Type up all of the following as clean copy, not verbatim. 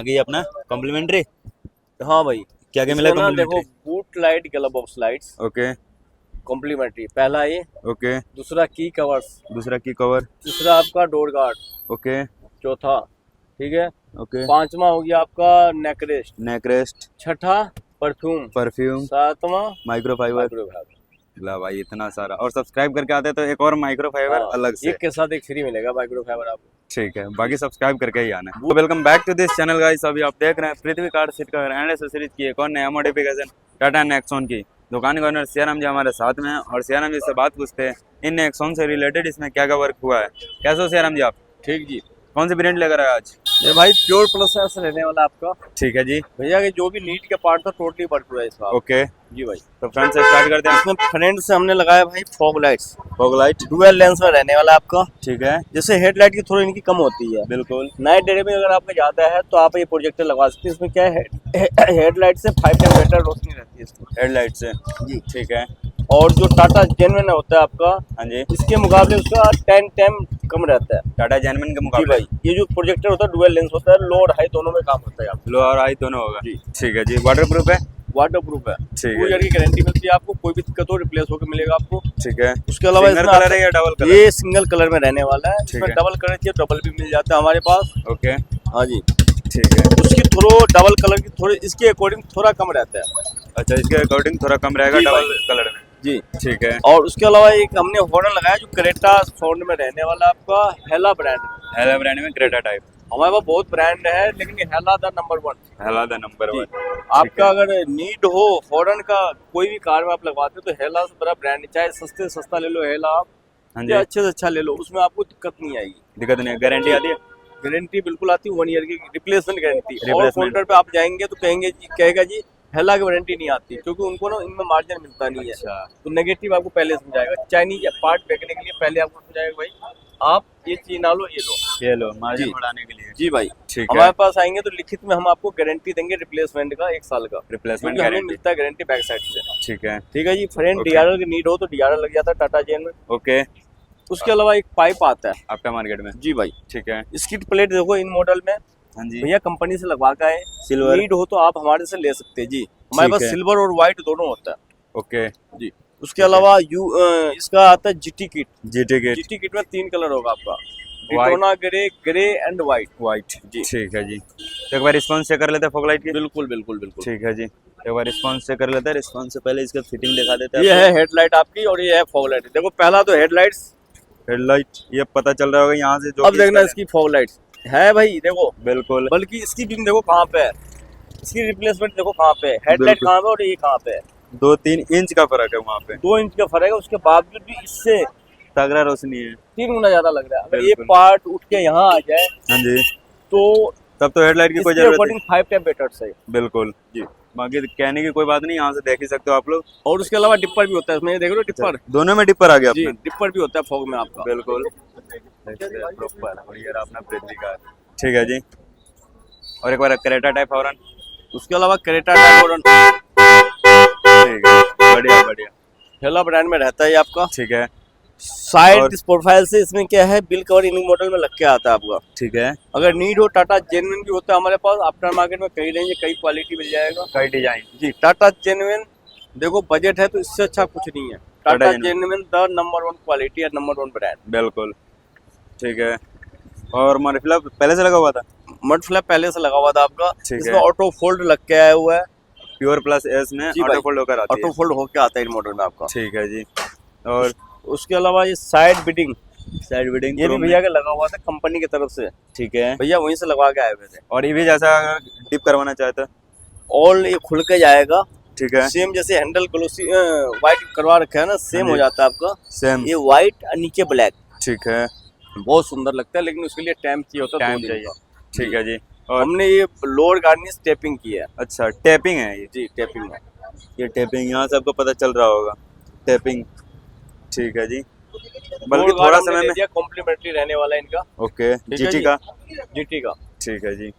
आगे अपना कॉम्प्लीमेंट्री। हाँ भाई, क्या क्या मिला इसमें ना देखो, complimentary? Boot light glove box lights okay complimentary, पहला ये, ओके। दूसरा की कवर्स, दूसरा की कवर। तीसरा आपका डोर गार्ड, ओके चौथा, ठीक है, ओके। पांचवा हो गया आपका नेक रेस्ट, नेक रेस्ट। छठा परफ्यूम, परफ्यूम। सातवां माइक्रोफाइबर। माइक्रोवेव। ला भाई इतना सारा, और सब्सक्राइब करके आते हैं तो एक और माइक्रोफाइबर हाँ, अलग से। एक के साथ एक फ्री मिलेगा माइक्रोफाइबर आपको। ठीक है, बाकी सब्सक्राइब करके ही आना है। Welcome back to this channel guys. अभी आप देख रहे हैं Prithvi car seat cover and accessories की एक और नया मॉडिफिकेशन टाटा नेक्सॉन की। दुकान के ओनर सियाराम जी हमारे साथ में हैं और सियाराम जी से बात पूछते हैं इन नेक्सॉन से रिलेटेड इसमें क्या क्या वर्क हुआ है। कैसे हो सियाराम जी आप? ठीक जी। कौन सी ब्रांड लेकर आए आज? ये भाई प्योर प्लस रहने वाला आपका। ठीक है जी। भैया के जो भी नीट के पार्ट था टोटली वर्क हुआ है इसका। ओके, जी भाई। तो फ्रंट से स्टार्ट करते हैं। इसमें फ्रंट से हमने लगाया भाई fog lights, fog light. Dual lens में रहने वाला आपका। ठीक है, जैसे हेडलाइट की थोड़ी इनकी कम होती है, बिल्कुल। नाइट डे में अगर आपको ज्यादा है तो आप ये प्रोजेक्टर लगवा सकते हैं। इसमें क्या है, हेडलाइट से 5 टाइम बेटर रोशनी रहती है इसमें। हेडलाइट से जी। ठीक है। और जो टाटा जेन्युइन होता है आपका, हाँ जी, इसके मुकाबले उसका 10 टाइम कम रहता है। टाटा जेनमिन के जी मुकाबले। भाई, ये जो प्रोजेक्टर होता है डुअल लेंस होता है, लो और हाई दोनों में काम होता है आपका। लो और हाई दोनों होगा। जी। ठीक है जी। वाटर प्रूफ है? वाटर प्रूफ है, ठीक 2 है। ईयर की गारंटी मिलती है आपको, कोई भी दिक्कत हो रिप्लेस होकर मिलेगा आपको। ठीक है। उसके अलावा सिंगल इसमें कलर है या डबल कलर? ये सिंगल कलर में रहने वाला है। ठीक इसमें है। डबल कलर चाहिए डबल भी मिल जाता है हमारे पास। ओके, हाँ जी। ठीक है। उसकी थोड़ा डबल कलर की थोड़ी इसके अकॉर्डिंग थोड़ा कम रहता है। अच्छा, इसके अकॉर्डिंग थोड़ा कम रहेगा जी डबल भाई। कलर में। जी। ठीक है। और उसके अलावा एक हमने हॉर्न लगाया जो क्रेटा साउंड में रहने वाला आपका, हेला ब्रांड। हेला ब्रांड में क्रेटा टाइप। हमारे पास बहुत ब्रांड है लेकिन ये Hella the number 1। Hella the number जी। 1। आपका अगर नीड हो हॉर्न का, कोई भी कार में आप लगवाते हो तो हेला से बड़ा ब्रांड, चाहे सस्ते से सस्ता ले लो हेला आप, हाँ या जी, अच्छे से अच्छा ले लो, उसमें आपको दिक्कत नहीं आएगी। दिक्कत नहीं है। गारंटी आती है? गारंटी बिल्कुल आती है, 1 ईयर की रिप्लेसमेंट गारंटी। और Replacement। काउंटर पे आप जाएंगे तो कहेगा जी हेला की वारंटी नहीं आती, क्योंकि उनको ना इनमें मार्जिन मिलता नहीं है। अच्छा। तो नेगेटिव आपको पहले समझाएगा, चाइनीज पार्ट फेंकने के लिए पहले आपको समझाएगा भाई आप ये चीज ना लो, ये लो। ये लो, मार्जिन जी। बढ़ाने के लिए। जी भाई। ठीक हमारे है। पास आएंगे तो लिखित में हम आपको गारंटी देंगे रिप्लेसमेंट का 1 साल का, रिप्लेसमेंट क्योंकि हमें गारंटी। मिलता है गारंटी बैक साइड से। ठीक है। ठीक है जी। Front okay. डीआरएल की नीड हो तो डीआरएल लग जाता है टाटा जेन में। ओके। उसके अलावा एक पाइप आता है। आफ्टर मार्केट में। जी भाई। ठीक है। इसकी प्लेट देखो इन मॉडल में हाँ जी। भैया कंपनी से लगवा के आए, सिल्वर। नीड हो तो आप हमारे से ले सकते हैं जी। हमारे ठीक पास है। सिल्वर और व्हाइट दोनों होता है। ओके जी। उसके अलावा इसका आता है GT kit. GT kit. GT kit में 3 कलर होगा आपका, White। Daytona grey, grey and white. White. जी। ठीक है जी। तो एक बार रिस्पॉन्स चेक कर लेते हैं फॉग लाइट की। बिल्कुल बिल्कुल बिल्कुल। ठीक है जी, एक बार रिस्पॉन्स चेक कर लेते हैं। रिस्पॉन्स से पहले इसका फिटिंग दिखा देते हैं। ये है हेडलाइट आपकी और ये है फॉग लाइट। देखो पहला तो हेडलाइट्स, हेडलाइट ये पता चल रहा होगा यहाँ से जो अब देखना इसकी फॉग लाइट्स है भाई, देखो बिल्कुल। बल्कि इसकी बीम देखो कहाँ पे है, इसकी रिप्लेसमेंट देखो कहाँ पे है, हेडलाइट बिल्कुल। कहाँ पे और ये कहाँ पे है। 2-3 इंच का फर्क है वहाँ पे। 2 इंच का फर्क है, उसके बावजूद भी इससे तगड़ा रोशनी है। 3 गुना ज्यादा लग रहा है। अगर ये बिल्कुल। पार्ट उठ के यहाँ आ जाए हाँ जी, तो तब तो हेडलाइट की कोई इसके जरूरत अकॉर्डिंग 5 टाइम बेटर सही। नहीं। बिल्कुल जी। बाकी कहने की कोई बात नहीं, यहाँ से देख ही सकते हो आप लोग। और उसके अलावा डिपर भी होता है इसमें, ये देख लो डिपर। दोनों में डिपर आ गया जी, अपने। डिपर भी होता है फॉग में आपका। बिल्कुल प्रॉपर। और ये रहा अपना पृथ्वी का। ठीक है जी। और एक बार क्रेटा टाइप हॉर्न। उसके अलावा क्रेटा टाइप ठीक है, बढ़िया बढ़िया। हेला ब्रांड में रहता है ये आपका। ठीक है। साइड और- इस प्रोफाइल से इसमें क्या है, बिल कवर इन मॉडल में लग के आता है आपका। ठीक है। अगर नीड हो टाटा जेन्युइन भी होता है हमारे पास, आफ्टर मार्केट में कई रेंज कई क्वालिटी मिल जाएगा। कई डिजाइन। जी। टाटा जेन्युइन देखो बजट है तो इससे अच्छा कुछ नहीं है। Tata Genuine। Genuine the number 1 quality है, नंबर 1 ब्रांड। बिल्कुल। ठीक है। और मरफिला पहले से लगा हुआ था? मड फ्लैप पहले से लगा हुआ था आपका। ठीक इसमें है। ऑटो फोल्ड लग के आया हुआ है। प्योर प्लस एस में जी ऑटो भाई। फोल्ड होकर आती ऑटो है। फोल्ड होके आता है इन मॉडल में आपका। ठीक है जी। और उसके अलावा ये साइड बिडिंग, साइड बिडिंग ये भी भैया के लगा हुआ था कंपनी की तरफ से। ठीक है। भैया वहीं से लगवा के आए हुए थे। और ये भी जैसा डिप करवाना चाहते हैं। ऑल ये खुल के जाएगा, ठीक है। सेम जैसे हैंडल ग्लोसी व्हाइट करवा रखा है ना, सेम हाँ हो जी। जाता है आपका। सेम। ये व्हाइट और नीचे ब्लैक, ठीक है। बहुत सुंदर लगता है, लेकिन उसके लिए टाइम चाहिए होता है, टाइम 2 दिन चाहिए। का। ठीक है जी। और हमने ये लोअर गार्निश टेपिंग की है। अच्छा, टैपिंग है ये। जी टेपिंग है। ये टैपिंग यहाँ से आपको पता चल रहा होगा, टैपिंग। ठीक है जी। बल्कि थोड़ा समय में कॉम्प्लीमेंट्री रहने वाला है इनका। ओके। ठीक है जीटी जी। का। जीटी का ठीक है जी।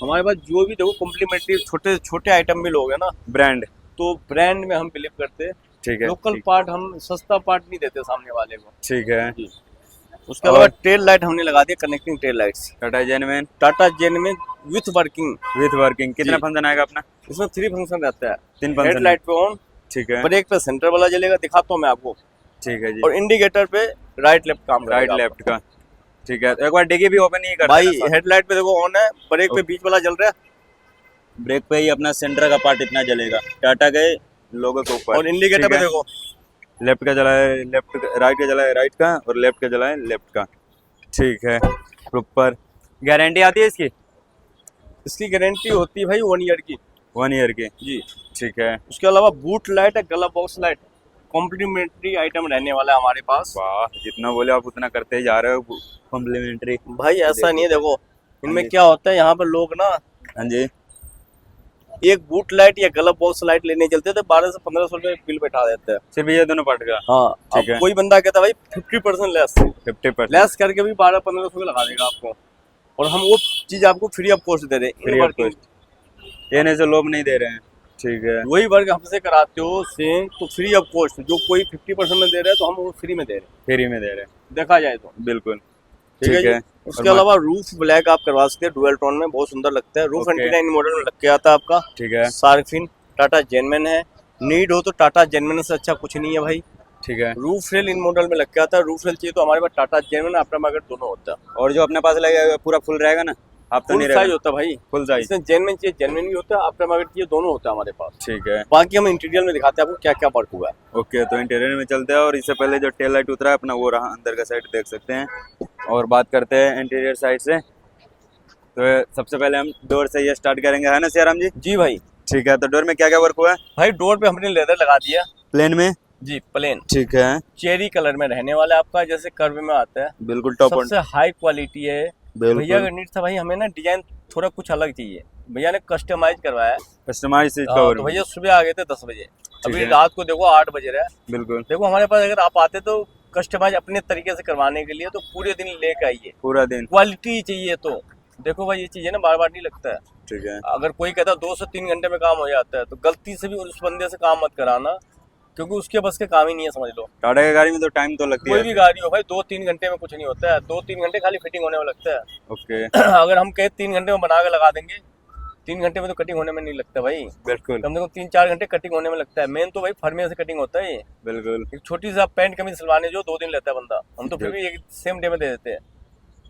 हमारे पास जो भी देखो कॉम्प्लीमेंट्री छोटे छोटे आइटम भी लोगे ना, ब्रांड। तो ब्रांड में हम बिलीव करते हैं। ठीक है। लोकल पार्ट हम सस्ता पार्ट नहीं देते सामने वाले को। ठीक है। जी। उसके अलावा टेल लाइट हमने लगा दिया, कनेक्टिंग टेल लाइट्स टाटा जेनमेन टाटा जेन में विथ वर्किंग। With working. कितना जी। फंक्शन आएगा अपना? इसमें 3 फंक्शन रहता है। 3 फंक्शन। हेडलाइट पे ऑन, ठीक है, ब्रेक पे सेंटर वाला जलेगा, दिखाता हूँ मैं आपको, ठीक है जी। और इंडिकेटर पे राइट लेफ्ट काम राइट करेगा लेफ्ट का, ठीक है। तो एक बार डिग्गी भी ओपन नहीं करते भाई। ना? हेडलाइट पे देखो ऑन है, ब्रेक पे बीच वाला जल रहा है, ब्रेक पे ही अपना सेंटर का पार्ट इतना जलेगा टाटा के लोगो के ऊपर। और इंडिकेटर पे देखो लेफ्ट का जला है लेफ्ट, राइट का जला है राइट का, और लेफ्ट का जला है लेफ्ट का, ठीक है। प्रॉपर गारंटी आती है इसकी? इसकी गारंटी होती है भाई 1 ईयर की। 1 ईयर की, जी। ठीक है। उसके अलावा बूट लाइट है, गला बॉक्स लाइट, कॉम्प्लीमेंट्री आइटम रहने वाला है हमारे पास। वाह, जितना बोले आप उतना करते ही जा रहे हो। कॉम्प्लीमेंट्री भाई ऐसा नहीं है, देखो इनमें जी। क्या होता है, यहाँ पर लोग ना हाँ जी, एक बूट लाइट या गला बॉक्स लाइट लेने चलते थे, 1200 से 1500 रुपए बिल बैठा देते हैं। सिर्फ ये दोनों पार्ट का? हाँ। ठीक है। अब कोई बंदा कहता है भाई 50% लेस, 50%। लेस करके भी 1200-1500 रुपए लगा देगा आपको, और हम वो चीज आपको फ्री ऑफ कॉस्ट दे रहे हैं। फ्री ऑफ कॉस्ट, ये से लोग नहीं दे रहे हैं, ठीक है। वही वर्क हमसे कराते हो सेम, तो फ्री ऑफ कॉस्ट। जो कोई 50% में दे रहा है तो हम वो फ्री में दे रहे हैं, फ्री में दे रहे हैं, देखा जाए तो। बिल्कुल, ठीक ठीक है है। जी। उसके अलावा रूफ ब्लैक आप करवा सकते हैं, डुअल टोन में, बहुत सुंदर लगता है। Roof okay. 29 मॉडल में लग के आता है आपका, ठीक है, सार्फिन टाटा जेनमेन है। नीड हो तो टाटा जेनमेन से अच्छा कुछ नहीं है भाई। ठीक है। रूफ रेल इन मॉडल में लग के आता है। रूफ रेल चाहिए तो हमारे पास टाटा जेनमेन, आफ्टर मार्केट दोनों होता है। और जो अपने पास लगेगा पूरा फुल रहेगा ना? आप तो फुल नहीं साइज रहेगा? होता है भाई, फुल साइज, इसमें जेनमेन चाहिए जेनमेन भी होता है, आफ्टर मार्केट चाहिए दोनों होता है हमारे पास। ठीक है। बाकी हम इंटीरियर में दिखाते हैं आपको क्या क्या वर्क हुआ है। ओके, तो इंटीरियर में चलते हैं, और इससे पहले जो टेल लाइट उतरा है अपना वो रहा, अंदर का साइड देख सकते हैं। और बात करते हैं इंटीरियर साइड से, तो सबसे पहले हम डोर से ये स्टार्ट करेंगे, है ना सियाराम जी? जी भाई। ठीक है, तो डोर में क्या क्या वर्क हुआ है? भाई डोर पे हमने लेदर लगा दिया, प्लेन में? जी प्लेन, ठीक है, चेरी कलर में रहने वाला है आपका, जैसे कर्व में आता है। बिल्कुल टॉप ऑन, सबसे हाई क्वालिटी है। भैया बिल्कुल का नीड था भाई, हमें ना डिजाइन थोड़ा कुछ अलग चाहिए, भैया ने कस्टमाइज करवाया है। कस्टमाइज चीज हाँ, कवर तो भैया सुबह आ गए थे 10 बजे, अभी है। रात को देखो 8 बजे रहा है। बिल्कुल देखो हमारे पास अगर आप आते तो कस्टमाइज अपने तरीके से करवाने के लिए तो पूरे दिन लेके आइए, पूरा दिन, क्वालिटी चाहिए तो। देखो भाई ये चीज है ना, बार बार नहीं लगता है। ठीक है। अगर कोई कहता है 2 से 3 घंटे में काम हो जाता है, तो गलती से भी उस बंदे से काम मत कराना, क्योंकि उसके बस के काम ही नहीं है, समझ लो। टाटा की गाड़ी में तो टाइम तो लगती कोई है। भी गाड़ी हो भाई, 2-3 घंटे में कुछ नहीं होता है, 2-3 घंटे खाली फिटिंग होने में लगता है। ओके, अगर हम कहे 3 घंटे में बना के लगा देंगे, 3 घंटे में तो कटिंग होने में नहीं लगता भाई, बिल्कुल कम से कम 3-4 घंटे कटिंग होने में लगता है। मेन तो भाई फर्मे से कटिंग होता है ये। बिल्कुल, एक छोटी सी आप पैंट कमीज सिलवाने जो 2 दिन लेता है बंदा, हम तो फिर भी एक सेम डे में दे देते हैं।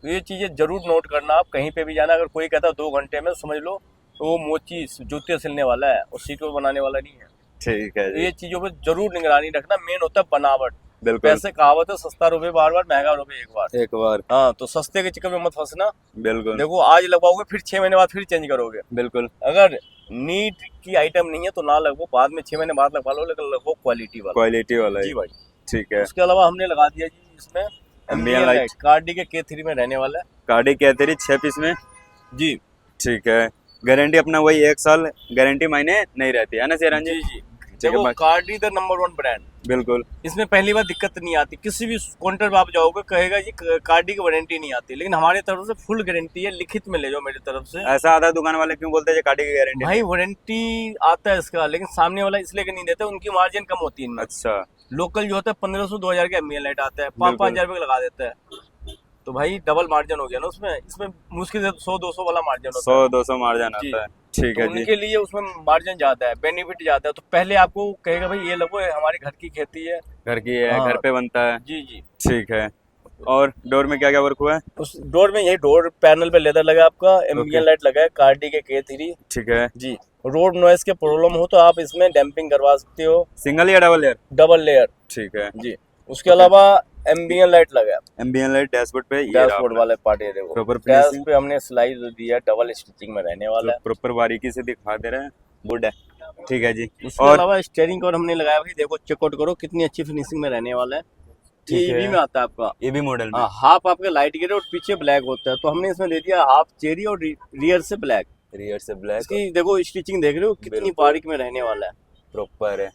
तो ये चीजें जरूर नोट करना, आप कहीं पे भी जाना, अगर कोई कहता है 2 घंटे में, समझ लो तो वो मोची जूते सिलने वाला है और सीट पर बनाने वाला नहीं है। ठीक है तो जी, ये चीजों पे जरूर निगरानी रखना। मेन होता है बनावट। बिल्कुल। पैसे कहावत है, सस्ता रुपए बार बार, महंगा रुपए एक बार। एक बार, हाँ, तो सस्ते के चक्कर में मत फंसना। बिल्कुल, देखो आज लगवाओगे, फिर 6 महीने बाद फिर चेंज करोगे। बिल्कुल, अगर नीट की आइटम नहीं है तो ना लगवाओ, बाद में 6 महीने बाद लगवा लो, लेकिन लगवाओ क्वालिटी वाला। क्वालिटी वाला जी है, भाई। ठीक है। उसके अलावा हमने लगा दिया जी इसमें Ambient एम्बियन light। लाइट, कार्डी के K3 में रहने वाला है। गाड़ी क्या तेरी 6 पीस में? जी ठीक है। गारंटी अपना वही 1 साल गारंटी महीने नहीं रहती है ना सियाराम जी? जी। ठीक है, देखो कार्डी द नंबर 1 ब्रांड, बिल्कुल, इसमें पहली बार दिक्कत नहीं आती। किसी भी काउंटर पे आप जाओगे कहेगा ये कार्डी की वारंटी नहीं आती, लेकिन हमारी तरफ से फुल गारंटी है, लिखित में ले जाओ मेरी तरफ से। ऐसा आधा दुकान वाले क्यों बोलते हैं ये गाड़ी की गारंटी? भाई वारंटी आता है इसका, लेकिन सामने वाला इसलिए कि नहीं देता, उनकी मार्जिन कम होती है इनमें। अच्छा, लोकल जो होता है 1500-2000 का एम्बियन लाइट आता है, बिल्कुल। 5-5 हजार रुपये लगा देता है, तो भाई डबल मार्जिन हो गया ना उसमें। इसमें मुश्किल से 100-200 वाला मार्जिन होता है। 100-200 मार्जिन जी। आता है, ठीक तो है जी, उनके लिए उसमें मार्जिन ज्यादा है, बेनिफिट ज्यादा है। तो पहले आपको कहेगा भाई ये लगो, ये हमारी घर की खेती है। घर की है, हाँ। घर पे बनता है, जी जी। ठीक है। और डोर में क्या क्या वर्क हुआ है? उस डोर में यही डोर पैनल पे लेदर लगा है आपका, एम्बियन लाइट लगा है, कार्डी के K3। ठीक है। जी। रोड नॉइस के प्रॉब्लम हो तो आप इसमें डैम्पिंग करवा सकते हो, सिंगल या डबल लेयर? Double layer. ठीक है। जी। उसके अलावा एम्बियन लाइट लगा है, एम्बियन लाइट डैशबोर्ड पे, ये डैशबोर्ड वाले पार्ट ये देखो, प्रॉपर डैश फिनिशिंग, पे हमने स्लाइड दी है, डबल स्टिचिंग में रहने वाला है। प्रॉपर बारीकी से दिखा दे रहे हैं, गुड है, ठीक है जी। उसके और अलावा स्टीयरिंग कवर हमने लगाया भाई, देखो चेकआउट करो कितनी अच्छी फिनिशिंग में रहने वाला है। ठीक ये है। EV में आता है आपका, ये भी मॉडल में, हाँ, हाफ आपके लाइट ग्रे और पीछे ब्लैक होता है, तो हमने इसमें दे दिया हाफ चेरी और रियर से ब्लैक। रियर से ब्लैक, इसकी देखो स्टिचिंग देख रहे हो कितनी बिल्कुल। बारीक में रहने वाला है प्रॉपर है,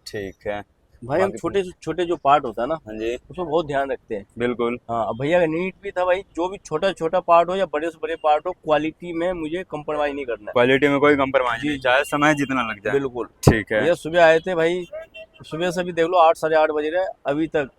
ठीक है भाई। हम बाकी छोटे छोटे जो पार्ट होता है ना, हाँ जी, उसमें बहुत ध्यान रखते हैं। बिल्कुल, हाँ, अब भैया का नीट भी था भाई, जो भी छोटा छोटा पार्ट हो या बड़े से बड़े पार्ट हो, क्वालिटी में मुझे कंप्रोमाइज नहीं करना है। क्वालिटी में कोई कंप्रोमाइज जी, नहीं, चाहे समय जितना लग जाए, बिल्कुल। ठीक है। भैया सुबह आए थे भाई, सुबह से भी देख लो 8-8:30 बजे रहे, अभी तक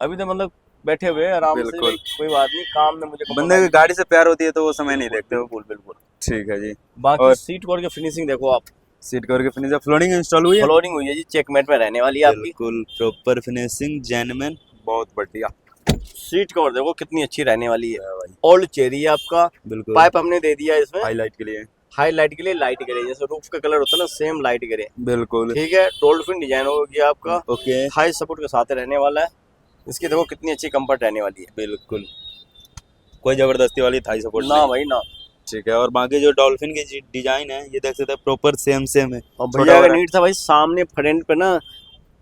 मतलब बैठे हुए हैं आराम से, बिल्कुल। कोई बात नहीं, काम में मुझे बंदे की गाड़ी से प्यार होती है तो वो समय नहीं देखते। बिल्कुल बिल्कुल। ठीक है जी। बाकी और सीट कवर की फिनिशिंग देखो आप, सीट कवर की फिनिशिंग, फ्लोरिंग इंस्टॉल हुई है? फ्लोरिंग हुई है जी, चेकमेट में रहने वाली है आपकी। बिल्कुल प्रॉपर फिनिशिंग, जेन्युइन, बहुत बढ़िया। सीट कवर देखो कितनी अच्छी रहने वाली है, भाई ओल्ड चेरी है आपका। बिल्कुल पाइप हमने दे दिया है इसमें हाईलाइट के लिए। हाईलाइट के लिए, लाइट ग्रे, जैसे रूफ का कलर होता है ना सेम लाइट ग्रे। बिल्कुल ठीक है, डोल्फिन डिजाइन हो गया आपका, ओके। हाई सपोर्ट के साथ रहने वाला है। इसकी देखो कितनी अच्छी कंफर्ट रहने वाली है। बिल्कुल कोई जबरदस्ती वाली थाई सपोर्ट ना नहीं। भाई ना। ठीक है, और बाकी जो डॉल्फिन की डिजाइन है ये देख सकते हैं, प्रॉपर सेम है। और छोटा भैया अगर बड़ा। नीड था भाई, सामने फ्रंट पे ना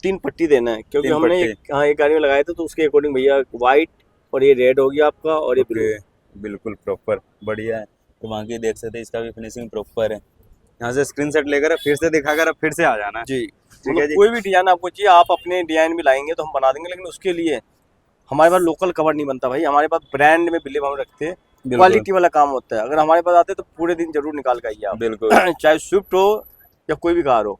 3 पट्टी देना है, क्योंकि 3 हमने पट्टी। हाँ एक गाड़ी में लगाए थे, तो उसके अकॉर्डिंग भैया व्हाइट और ये रेड हो गया आपका, और ये ब्लू। ओके बिल्कुल प्रॉपर बढ़िया है। तो बाकी देख सकते हैं इसका भी फिनिशिंग प्रॉपर है। यहाँ से स्क्रीनशॉट लेकर फिर से दिखाकर अब फिर से आ जाना। जी, ठीक है मतलब जी। कोई भी डिजाइन आपको चाहिए, आप अपने डिजाइन भी लाएंगे तो हम बना देंगे, लेकिन उसके लिए हमारे पास लोकल कवर नहीं बनता भाई, हमारे पास ब्रांड में बिलीव हम रखते हैं, बिल्कुल क्वालिटी वाला काम होता है। अगर हमारे पास आते तो पूरे दिन जरूर निकाल के आइए आप। बिल्कुल। चाहे स्विफ्ट हो या कोई भी कार हो,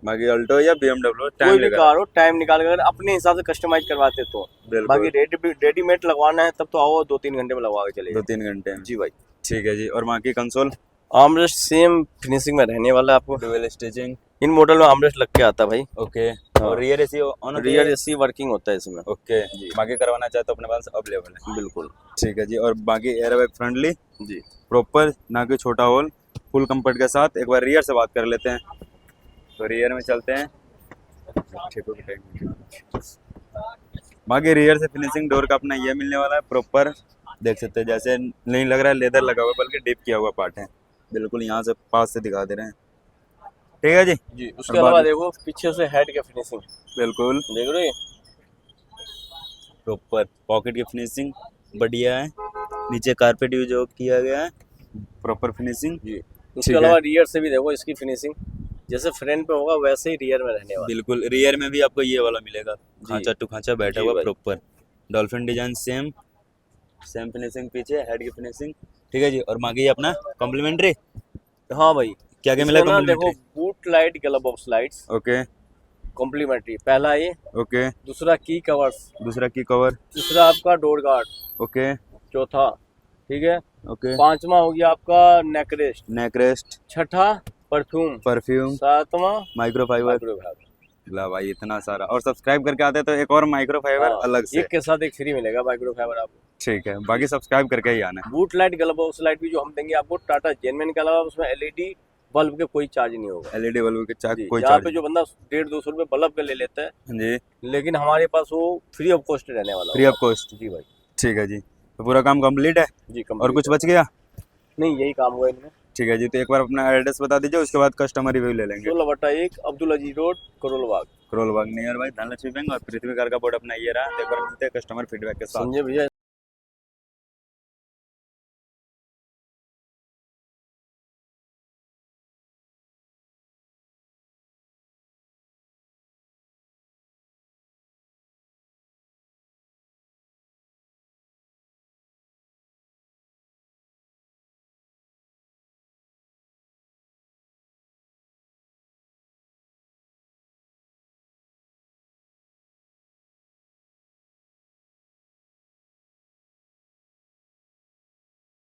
बाकी अल्टो या BMW कोई टाइम भी लेकर। कार हो, टाइम निकाल कर अगर अपने हिसाब से कस्टमाइज करवाते तो। बाकी बिल्कुल रेडीमेड लगवाना है तब तो आओ, 2-3 घंटे में लगवा के चले जाओ। 2-3 घंटे में। जी भाई। ठीक है जी। और बाकी कंसोल आर्मरेस्ट सेम फिनिशिंग में रहने वाला है आपको। Dual stitching. इन मॉडल में आर्मरेस्ट लग के आता है भाई। ओके। हाँ। और रियर एसी ऑन होती है? रियर एसी वर्किंग होता है इसमें। ओके जी। बाकी करवाना चाहे तो अपने पास अवेलेबल है। बिल्कुल। ठीक है जी। और बाकी एयरबैग फ्रेंडली जी प्रॉपर, ना कि छोटा होल, फुल कंफर्ट के साथ। एक बार रियर से बात कर लेते हैं, तो रियर में चलते हैं। बाकी रियर से फिनिशिंग डोर का अपना ये मिलने वाला है प्रॉपर, देख सकते हैं। जैसे नहीं लग रहा है लेदर लगा हुआ, बल्कि डिप किया हुआ पार्ट है। बिल्कुल यहाँ से पास से दिखा दे रहे हैं। ठीक है जी। जी। उसके अलावा देखो पीछे से हेड की फिनिशिंग, बिल्कुल देख रहे हो, प्रॉपर पॉकेट की फिनिशिंग बढ़िया है। नीचे कारपेट यूज किया गया है, प्रॉपर फिनिशिंग। जी। ठीक उसके है। अलावा रियर से भी देखो इसकी फिनिशिंग, जैसे फ्रंट पे होगा वैसे ही रियर में रहने वाला। बिल्कुल रियर में भी आपको ये वाला मिलेगा, खांचा टू खांचा बैठा जी हुआ भाई। Proper. Dolphin design same finishing, पीछे हेड की फिनिशिंग। ठीक है जी। और बाकी ये अपना कॉम्प्लीमेंट्री हाँ भाई। क्या क्या मिला इसमें ना देखो complimentary? Boot light glove box lights okay complimentary, पहला ये, ओके। दूसरा की कवर्स, दूसरा की कवर। तीसरा आपका डोर गार्ड, ओके चौथा, ठीक है, ओके। पांचवा हो गया आपका नेक रेस्ट, नेक रेस्ट, छठा परफ्यूम, परफ्यूम, सातवां माइक्रोफाइबर। माइक्रोवेव। ला भाई इतना सारा। और सब्सक्राइब करके आते हैं तो एक और माइक्रोफाइबर हाँ, अलग से। एक के साथ एक फ्री मिलेगा माइक्रोफाइबर आपको। ठीक है, बाकी सब्सक्राइब करके ही आना है। Boot light glove box light भी जो हम देंगे आपको टाटा जेनमेन के अलावा, उसमें एलईडी बल्ब के कोई चार्ज नहीं होगा। LED बल्ब के चार्ज जी, कोई यहाँ चार्ज पे जो बंदा 150-200 रुपए बल्ब के ले लेता है, जी, लेकिन हमारे पास वो फ्री ऑफ कॉस्ट रहने वाला फ्री ऑफ कॉस्ट। जी भाई। ठीक है जी। तो पूरा काम कंप्लीट है जी और कुछ बच गया? नहीं, यही काम हुआ इनमें। ठीक है जी। तो एक बार अपना एड्रेस बता दीजिए, उसके बाद कस्टमर रिव्यू ले लेंगे। 16/1 Abdul Aziz road, Karol Bagh. Karol Bagh near by Dhanlaxmi bank और पृथ्वी कार का बोर्ड अपना ये रहा। एक बार मिलते हैं कस्टमर फीडबैक के साथ। संजय भैया